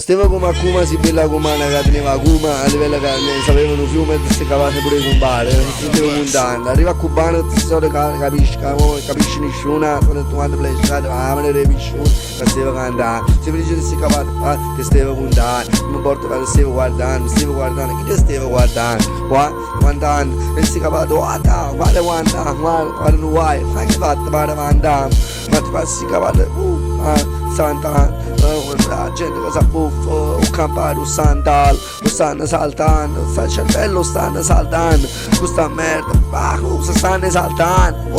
stava come a Kuma, si bella comana che teneva Kuma, a livello che sapevano fiume e si cavate pure con pare, si stava montando, arriva a Cubano e si capisce nessuno, sono tutti plesciati, ma non era nessuno, che stava cantando, si dice che si cavate, che stava contando, mi porta che stava guardando, chi ti stava guardando, guardando, e si cavate, guarda, non vuoi, fai che fatto, guarda, ma ti passi cavate, Sant'Anna, la gente che sa buffo, un campare, un sandal, lo stanno saltando, sta cervello stanno saltando, questa merda, cosa stanno saltando,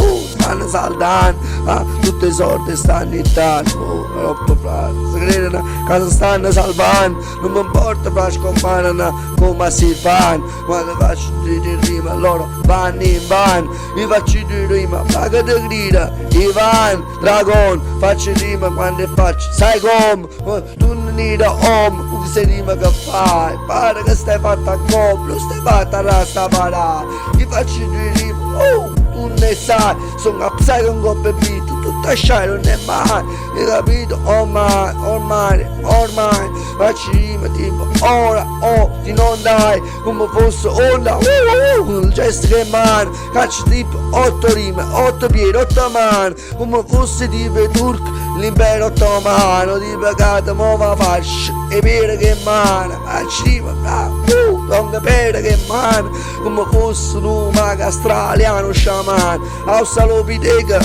tutti i soldi stanno in tasca, troppo bravo, si credono che si stanno salvando, non mi importa che scomparano come si fanno, quando faccio di rima loro vanno in van, io faccio di rima, ma che ti grida, Ivan, Dragon, faccio rima quando faccio, sai come, tu non hai da home, che sei rima che fai, pare che stai fatta a complo, stai fatta a rasta parare, io faccio di rima, tu ne sai, sono appassato con coppe beat, tutto asciare non è mai, hai capito? Ormai, faccio rima tipo ora, di non dai, come fosse onda, il gesto che mano, faccio tipo 8 rime, 8 piedi, 8 mani, come fosse tipo turco, l'impero ottomano, tipo che muova fascia, e pere che mano, faccio rima, non capire che mano, come fosse un mago australiano sciamano, australopiteca,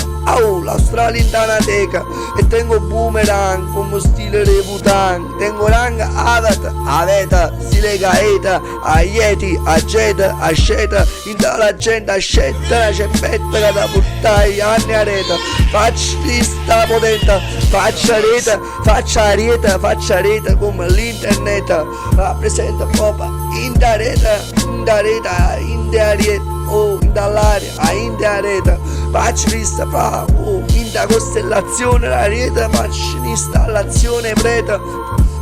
l'australintanateca, e tengo boomerang come stile reputang, tengo rang aveta, stile gaeta, a yeti, a jeta, a sceta, in la gente ascetta, la cepetta che da portare anni a rete, faccio pista potente, faccia rete come l'internet, rappresenta proprio in da rete, in da rete, faccio vista in da costellazione la rete, faccio un'installazione preta,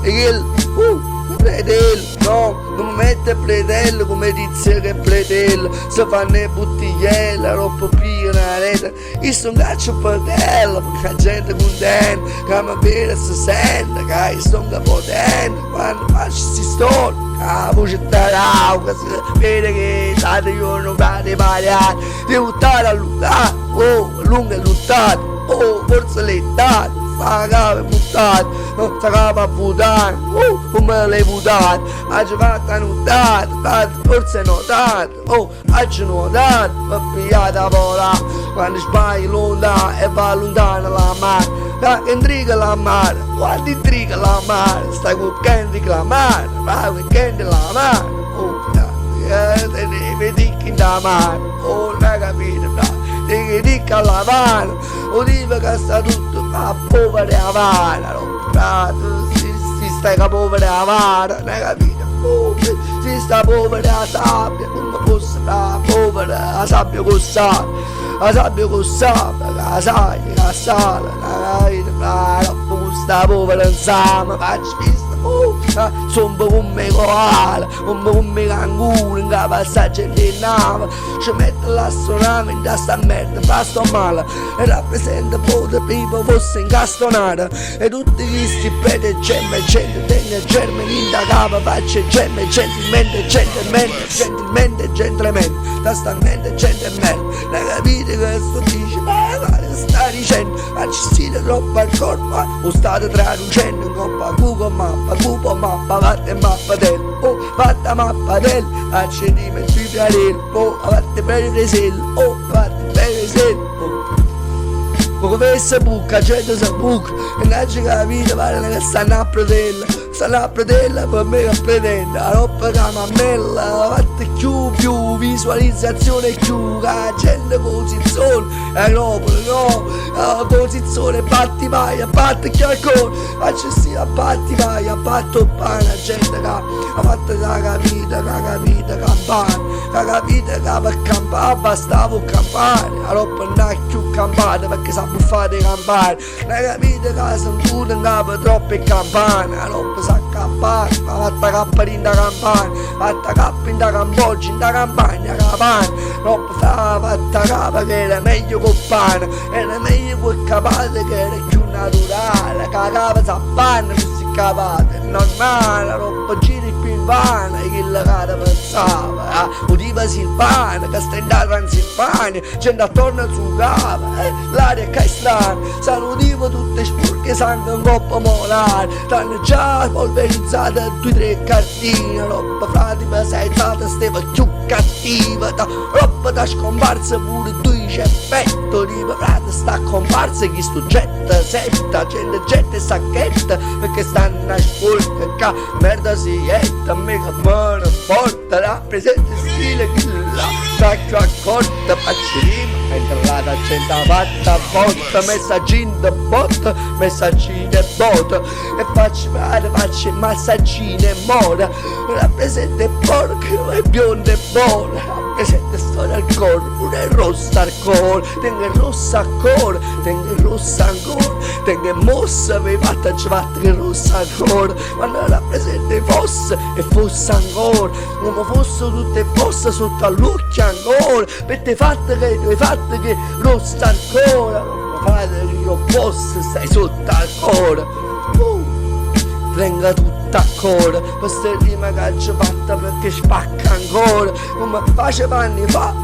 e che predello, no, non mette predello come dice che predello, se fanno le bottiglielle, troppo piena la rete, io sono caccio predello, perché la gente contenta, che mi vede si sente, che io sono potente, quando faccio si storia, la voce tarau, che si vede che state io non fate variare, devo stare a lottare, lungo è lottato, forse l'età, sta capa è buttata, sta capa a buttare, come l'hai buttata, oggi fatta nuotata, forse è notato, oggi nuotato, ma pigliata a volare, quando sbagli lontano e va lontano la mare, che intriga la mare, guarda intriga la mare, stai con Kendrick la mare, vai con Kendrick la mare, vedi chi da mare, non hai capito, devi dire alla mano, o dico che sta tutto a povera e avara, si sta che povera e avara, non hai capito? Si sta povera e sabbia, come fosse la povera, la sabbia con sale, la sabbia con sabbia, la sai, la sale, la capito? Come sta povera insieme, faccio vista. Somma come koala, come canguro, in capo a gente in nave, ci mette l'astronave in sta merda, fa sto male, e rappresenta poter prima fosse incastonata, e tutti questi preti gemme, gente, tenga germani in da capo, faccia gemme, gentilmente, da sta mente, gente merda, la capite che sto dice, ma sta dicendo, faccio stile troppo al corpo, o state traducendo in coppa Google mappa, fatta mappa del, fatta mappa del, faccio rime sui pianelli, fatta bene presello, fatta bene presello, come vesse bucca, gente si bucca, e non ci capite, pare che stanno a predella, per me che pretende, la roba che mammella, fatta più, visualizzazione più, la gente posizione, Agropoli, no, la posizione, batti mai, batti chiarcone, faccio sì, batti mai, batto pane, la gente che ha fatto la capita, campana, la capita che per campare, bastavo campare, la roba non è più campata, perché sa buffate campane, non capite che sono tutte in capo troppe campane, la roba sa cappare, ma fatta cappare in da campana, fatta cappa in da Cambogia, in da campagna capana, roba fatta capa che era meglio con pane, era meglio quel capace che era più naturale, che la capa s'appanna, non si capate, è normale, roba giri più in vana, che la cara pensava, udiva Silvana, che sta in da Transilvania, gente attorno su capa, l'aria che è strana, sanno udiva tutte spurche, sangue in coppa molare, stanno già polverizzate 2-3 cartine, roba fratima sei stata stava più cattiva, roba da scomparsa pure tu effetto di frate sta comparsa chi sto getta setta gente getta sacchetta perché stanno a spolca che merda si etta mica buona porta rappresenta stile che la taccio accorta faccio rima entrata gente fatta a volta messaggino da botta messaggino e botta e faccio fare faccio massaggino e mora rappresenta porco e bionda e buona presente storia al cuore, pure rossa al cuore, tengo rossa al cuore, tengo rossa ancora, tengo mossa, mi fatta ci fatta che rossa ancora, quando rappresenta fosse e fosse ancora, come fossero tutte fosse sotto all'occhio ancora, perché fatte che rossa ancora, non fate che io posso, stai sotto al cuore. Tenga tutta ancora, questa rima che ci fatta perché spacca ancora, come faceva anni fa,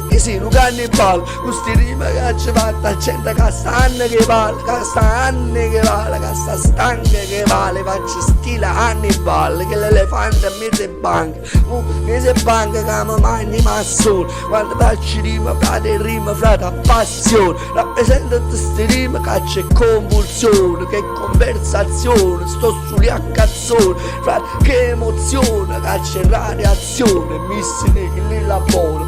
che sì, un cannibale, questa rima che ci fatta, gente che sta anni che vale, che sta anni che vale, che sta stanca che vale, faccio stile Hannibal, che l'elefante mi se banca, mi se banca che mi mangi massone, quando faccio rima, frate rima, frate a passione, rappresenta questa rima che c'è convulsione, che conversazione, sto sulle a cazzone, frate che emozione, che c'è radiazione, mi si ne che li lavoro,